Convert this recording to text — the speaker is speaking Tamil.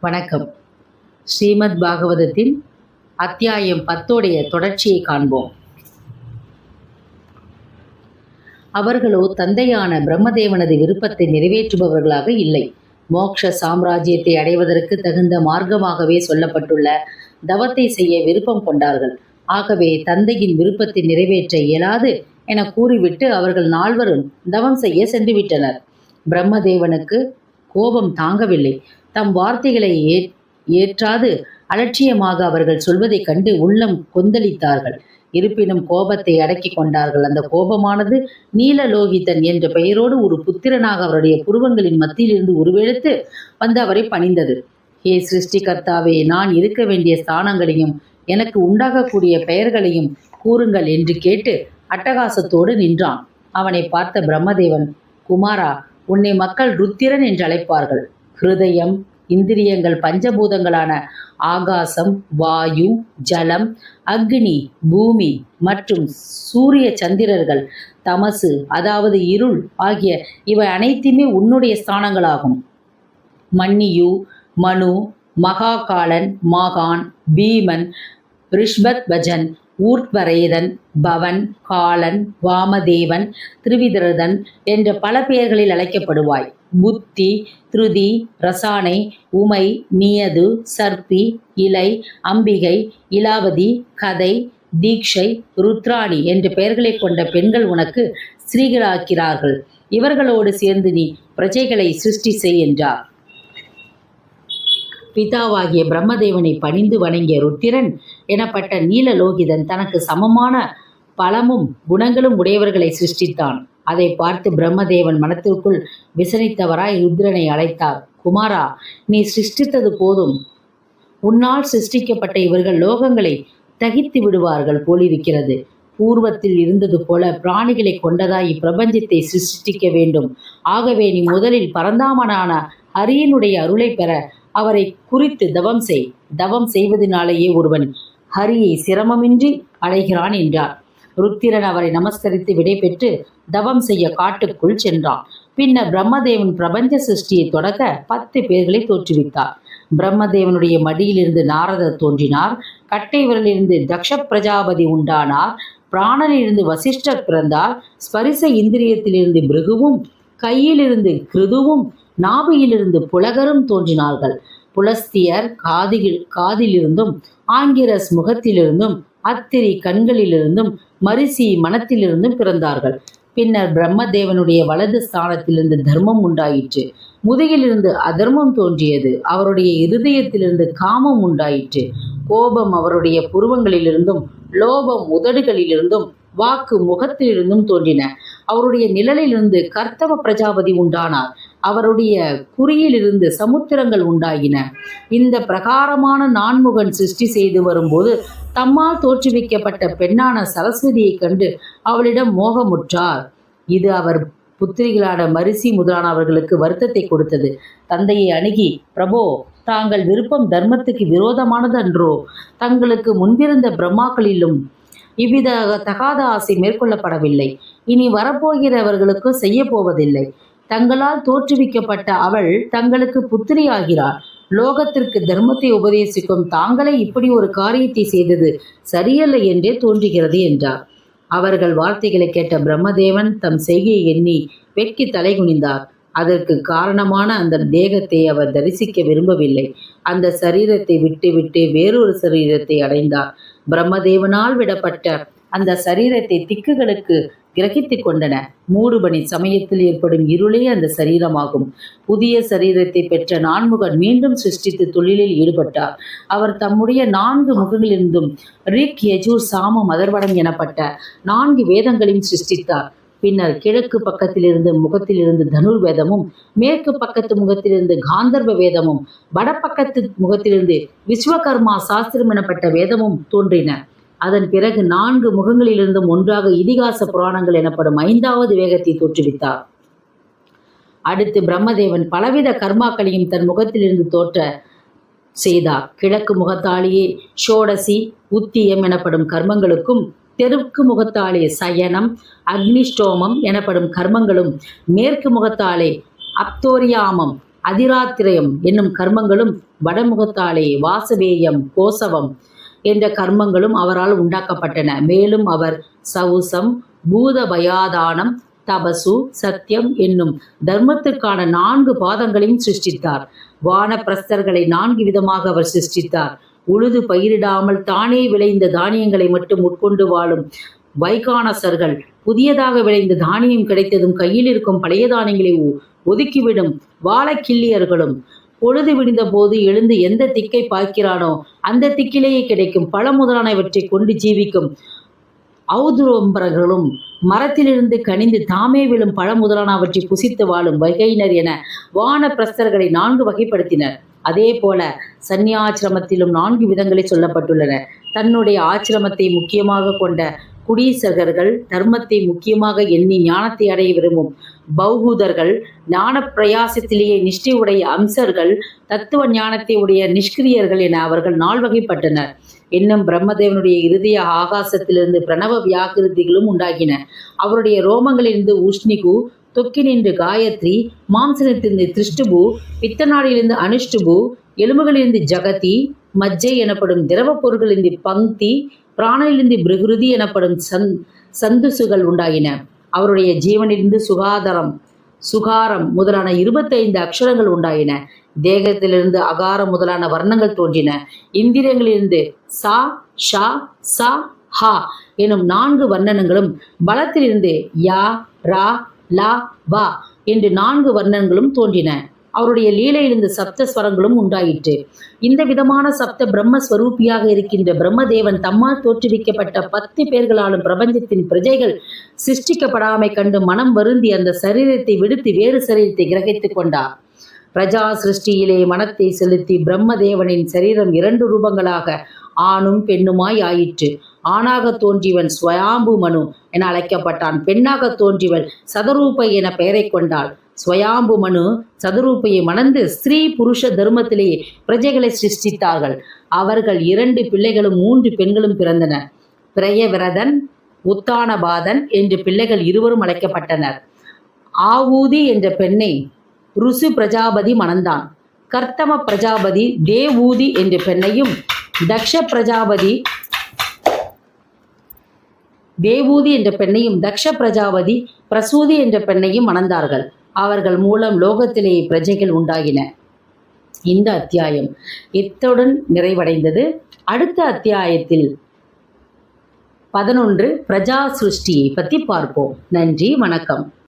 வணக்கம். ஸ்ரீமத் பாகவதத்தின் அத்தியாயம் 10 தொடர்ச்சியை காண்போம். அவர்களோ தந்தையான பிரம்மதேவனது விருப்பத்தை நிறைவேற்றுபவர்களாக இல்லை. மோக்ஷ சாம்ராஜ்யத்தை அடைவதற்கு தகுந்த மார்க்கமாகவே சொல்லப்பட்டுள்ள தவத்தை செய்ய விருப்பம் கொண்டார்கள். ஆகவே தந்தையின் விருப்பத்தை நிறைவேற்ற இயலாது என கூறிவிட்டு அவர்கள் நால்வரும் தவம் செய்ய சென்றுவிட்டனர். பிரம்மதேவனுக்கு கோபம் தாங்கவில்லை. தம் வார்த்தைகளை ஏற்றாது அலட்சியமாக அவர்கள் சொல்வதைக் கண்டு உள்ளம் கொந்தளித்தார்கள். இருப்பினும் கோபத்தை அடக்கிக் கொண்டார்கள். அந்த கோபமானது நீலலோகிதன் என்ற பெயரோடு ஒரு புத்திரனாக அவருடைய புருவங்களின் மத்தியிலிருந்து உருவெடுத்து வந்து அவரை பணிந்தது. ஹே சிருஷ்டிகர்த்தாவே, நான் இருக்க வேண்டிய ஸ்தானங்களையும் எனக்கு உண்டாகக்கூடிய பெயர்களையும் கூறுங்கள் என்று கேட்டு அட்டகாசத்தோடு நின்றான். அவனை பார்த்த பிரம்மதேவன், குமாரா, உன்னை மக்கள் ருத்திரன் என்று அழைப்பார்கள். ஹிருதயம், இந்திரியங்கள், பஞ்சபூதங்களான ஆகாசம், வாயு, ஜலம், அக்னி, பூமி மற்றும் சூரிய சந்திரர்கள், தமசு அதாவது இருள் ஆகிய இவை அனைத்துமே உன்னுடைய ஸ்தானங்களாகும். மன்னியு, மனு, மகாகாலன், மாகான், பீமன், ரிஷ்பத்வஜன், ஊர்த்வரேதன், பவன், காலன், வாமதேவன், திரிவிதரதன் என்ற பல பெயர்களில் அழைக்கப்படுவாய். புத்தி, திருதி, ரசானை, உமை, நியது, சர்ப்பி, இலை, அம்பிகை, இலாவதி, கதை, தீக்ஷை, ருத்ராணி என்ற பெயர்களை கொண்ட பெண்கள் உனக்கு ஸ்ரீகளாக்கிறார்கள். இவர்களோடு சேர்ந்து நீ பிரஜைகளை சிருஷ்டி செய் என்றார். பிதாவாகிய பிரம்மதேவனை பணிந்து வணங்கிய ருத்திரன் எனப்பட்ட நீலலோகிதன் தனக்கு சமமான பலமும் குணங்களும் உடையவர்களை சிருஷ்டித்தான். அதை பார்த்து பிரம்மதேவன் மனத்திற்குள் விசனித்தவராய் ருத்ரனை அழைத்தார். குமாரா, நீ சிருஷ்டித்தது போதும். உன்னால் சிருஷ்டிக்கப்பட்ட இவர்கள் லோகங்களை தகித்து விடுவார்கள் போலிருக்கிறது. பூர்வத்தில் இருந்தது போல பிராணிகளை கொண்டதாய் இப்பிரபஞ்சத்தை சிருஷ்டிக்க வேண்டும். ஆகவே நீ முதலில் பரந்தாமனான ஹரியினுடைய அருளை பெற அவரை குறித்து தவம் செய். தவம் செய்வதனாலேயே ஒருவன் ஹரியை சிரமமின்றி அடைகிறான் என்றார். ருத்திரன் அவரை நமஸ்கரித்து விடைபெற்று தவம் செய்ய காட்டுக்குள் சென்றான். பின்னர் பிரம்மதேவன் பிரபஞ்ச சிருஷ்டியை தொடக்க 10 பேர்களை தோற்றுவித்தார். பிரம்மதேவனுடைய மடியிலிருந்து நாரதர் தோன்றினார். கட்டை விரலிலிருந்து தக்ஷ பிரஜாபதி உண்டானார். பிராணனிலிருந்து வசிஷ்டர் பிறந்தார். ஸ்பரிச இந்திரியத்திலிருந்து பிருகுவும், கையிலிருந்து கிருதுவும், நாபியிலிருந்து புலகரும் தோன்றினார்கள். புலஸ்தியர் காதிலிருந்தும், ஆங்கிரஸ் முகத்திலிருந்தும், அத்திரி கண்களிலிருந்தும், மரிசி மனத்திலிருந்தும் பிறந்தார்கள். பின்னர் பிரம்மதேவனுடைய வலது ஸ்தானத்திலிருந்து தர்மம் உண்டாயிற்று. முதுகிலிருந்து அதர்மம் தோன்றியது. அவருடைய இருதயத்திலிருந்து காமம் உண்டாயிற்று. கோபம் அவருடைய புருவங்களிலிருந்தும், லோபம் உதடுகளிலிருந்தும், வாக்கு முகத்திலிருந்தும் தோன்றின. அவருடைய நிழலிலிருந்து கர்த்தவ பிரஜாபதி உண்டானார். அவருடைய குறியிலிருந்து சமுத்திரங்கள் உண்டாகின. இந்த பிரகாரமான நான்முகன் சிருஷ்டி செய்து வரும்போது தம்மால் தோற்றுவிக்கப்பட்ட பெண்ணான சரஸ்வதியைக் கண்டு அவளிடம் மோகமுற்றார். இது அவர் புத்திரிகளான மரிசி முதலானவர்களுக்கு வருத்தத்தை கொடுத்தது. தந்தையை அணுகி, பிரபோ, தாங்கள் விருப்பம் தர்மத்துக்கு விரோதமானது அன்றோ? தங்களுக்கு முன்பிருந்த பிரம்மாக்களிலும் இவ்வித தகாத ஆசை மேற்கொள்ளப்படவில்லை. இனி வரப்போகிறவர்களுக்கு செய்ய போவதில்லை. தங்களால் தோற்றுவிக்கப்பட்ட அவள் தங்களுக்கு புத்திரியாகிறாள். லோகத்திற்கு தர்மத்தை உபதேசிக்கும் தாங்களே இப்படி ஒரு காரியத்தை செய்தது சரியல்ல என்றே தோன்றுகிறது என்றார். அவர்கள் வார்த்தைகளை கேட்ட பிரம்மதேவன் தம் செய்கையை எண்ணி வெட்கி தலை குனிந்தார். அதற்கு காரணமான அந்த தேகத்தை அவர் தரிசிக்க விரும்பவில்லை. அந்த சரீரத்தை விட்டு வேறொரு சரீரத்தை அடைந்தார். பிரம்மதேவனால் விடப்பட்ட அந்த சரீரத்தை திக்குகளுக்கு கிரகித்து கொண்டன. மூடுபனி சமயத்தில் ஏற்படும் இருளே அந்த சரீரமாகும். புதிய சரீரத்தை பெற்ற நான்முகன் மீண்டும் சிருஷ்டித்து தொழிலில் ஈடுபட்டார். அவர் தம்முடைய 4 முகங்களிலிருந்தும் ரிக், யஜூர், சாமம், அதர்வனம் எனப்பட்ட 4 வேதங்களையும் சிருஷ்டித்தார். பின்னர் கிழக்கு பக்கத்திலிருந்து முகத்திலிருந்து தனுர் வேதமும், மேற்கு பக்கத்து முகத்திலிருந்து காந்தர்வ வேதமும், வடப்பக்கத்து முகத்திலிருந்து விஸ்வகர்மா சாஸ்திரம் எனப்பட்ட வேதமும் தோன்றின. அதன் பிறகு 4 முகங்களிலிருந்தும் ஒன்றாக இதிகாச புராணங்கள் எனப்படும் 5வது வேகத்தை தோற்றுவித்தார். அடுத்து பிரம்மதேவன் பலவித கர்மாக்களையும் தன் முகத்திலிருந்து தோற்ற செய்தார். கிழக்கு முகத்தாலேயே ஷோடசி, உத்தியம் எனப்படும் கர்மங்களுக்கும், தெற்கு முகத்தாலே சயனம், அக்னிஷ்டோமம் எனப்படும் கர்மங்களும், மேற்கு முகத்தாலே அப்தோரியாமம், அதிராத்திரயம் என்னும் கர்மங்களும் வடமுகத்தாலே வாசவேயம் கோசவம் என்ற கர்மங்களும் அவரால் உண்டாக்கப்பட்டன. மேலும் அவர் சவுசம் பூதபயாதானம் தபசு சத்தியம் என்னும் தர்மத்திற்கான 4 பாதங்களையும் சிருஷ்டித்தார். வானப்பிரஸ்தர்களை 4 விதமாக அவர் சிருஷ்டித்தார். உழுது பயிரிடாமல் தானே விளைந்த தானியங்களை மட்டும் உட்கொண்டு வாழும் வைகானசர்கள், புதியதாக விளைந்த தானியம் கிடைத்ததும் கையில் இருக்கும் பழைய தானியங்களை ஒதுக்கிவிடும் வாழக்கிள்ளியர்களும், பொழுது விடிந்த போது எழுந்து எந்த திக்கை பார்க்கிறானோ அந்த திக்கிலேயே கிடைக்கும் பழ முதலானவற்றை கொண்டு ஜீவிக்கும் ஔதுரோம்பர்களும், மரத்திலிருந்து கனிந்து தாமே விழும் பழ முதலானவற்றை புசித்து வாழும் வைகையினர் என வானப்பிரஸ்தர்களை 4 வகைப்படுத்தினர். அதே போல சந்நியாசிரமத்திலும் 4 விதங்களை சொல்லப்பட்டுள்ளன. தன்னுடைய ஆசிரமத்தை முக்கியமாக கொண்ட குடீசகர்கள், தர்மத்தை முக்கியமாக எண்ணி ஞானத்தை அடைய விரும்பும் பௌகூதர்கள், ஞான பிரயாசத்திலேயே நிஷ்டை உடைய அம்சர்கள், தத்துவ ஞானத்தை உடைய நிஷ்கிரியர்கள் என அவர்கள் 4 வகைப்பட்டனர். இன்னும் பிரம்மதேவனுடைய இருதய ஆகாசத்திலிருந்து பிரணவ வியாகிருதிகளும் உண்டாகின. அவருடைய ரோமங்களிலிருந்து உஷ்ணிகு, தொக்கினின்று காயத்ரி, மாம்சத்திலிருந்து திருஷ்டுபு, பித்தநாடியிலிருந்து அனுஷ்டுபு, எலும்புகளிலிருந்து ஜகதி, மஜ்ஜை எனப்படும் திரவ பொருட்களிலிருந்து பங்கி, பிராணனிலிருந்து பிருகுருதி எனப்படும் சந்துசுகள் உண்டாகின. அவருடைய ஜீவனிலிருந்து சுகாரம் முதலான 25 அக்ஷரங்கள் உண்டாயின. தேகத்திலிருந்து அகாரம் முதலான வர்ணங்கள் தோன்றின. இந்திரியங்களிலிருந்து சா ஷா சா ஹா எனும் 4 வர்ணனங்களும், பலத்திலிருந்து யா ரா லா வா என்று 4 வர்ணங்களும் தோன்றின. அவருடைய லீலையிலிருந்து சப்த ஸ்வரங்களும் உண்டாயிற்று. இந்த விதமான சப்த பிரம்மஸ்வரூபியாக இருக்கின்ற பிரம்மதேவன் தம்மால் தோற்றுவிக்கப்பட்ட 10 பேர்களாலும் பிரபஞ்சத்தின் பிரஜைகள் சிருஷ்டிக்கப்படாமை கண்டு மனம் வருந்தி அந்த சரீரத்தை விடுத்து வேறு சரீரத்தை கிரகித்துக் கொண்டார். பிரஜா சிருஷ்டியிலே மனத்தை செலுத்தி பிரம்மதேவனின் சரீரம் 2 ரூபங்களாக ஆணும் பெண்ணுமாய் ஆயிற்று. ஆணாக தோன்றியவன் ஸ்வயாம்பு மனு என அழைக்கப்பட்டான். பெண்ணாக தோன்றியவள் சதரூபை என பெயரை கொண்டாள். ஸ்வயாம்பு மனு சதுரூபையை மணந்து ஸ்திரீ புருஷ தர்மத்திலேயே பிரஜைகளை சிருஷ்டித்தார்கள். அவர்கள் 2 பிள்ளைகளும் 3 பெண்களும் பிறந்தனர். பிரயவிரதன், உத்தானபாதன் என்று பிள்ளைகள் இருவரும் அழைக்கப்பட்டனர். ஆவூதி என்ற பெண்ணை ருசு பிரஜாபதி மணந்தான். கர்த்தம பிரஜாபதி தேவூதி என்ற பெண்ணையும், தக்ஷ பிரஜாபதி தேவூதி என்ற பெண்ணையும், தக்ஷ பிரஜாபதி பிரசூதி என்ற பெண்ணையும் மணந்தார்கள். அவர்கள் மூலம் லோகத்திலேயே பிரஜைகள் உண்டாகின. இந்த அத்தியாயம் இத்துடன் நிறைவடைந்தது. அடுத்த அத்தியாயத்தில் 11 பிரஜா சிருஷ்டியை பற்றி பார்ப்போம். நன்றி, வணக்கம்.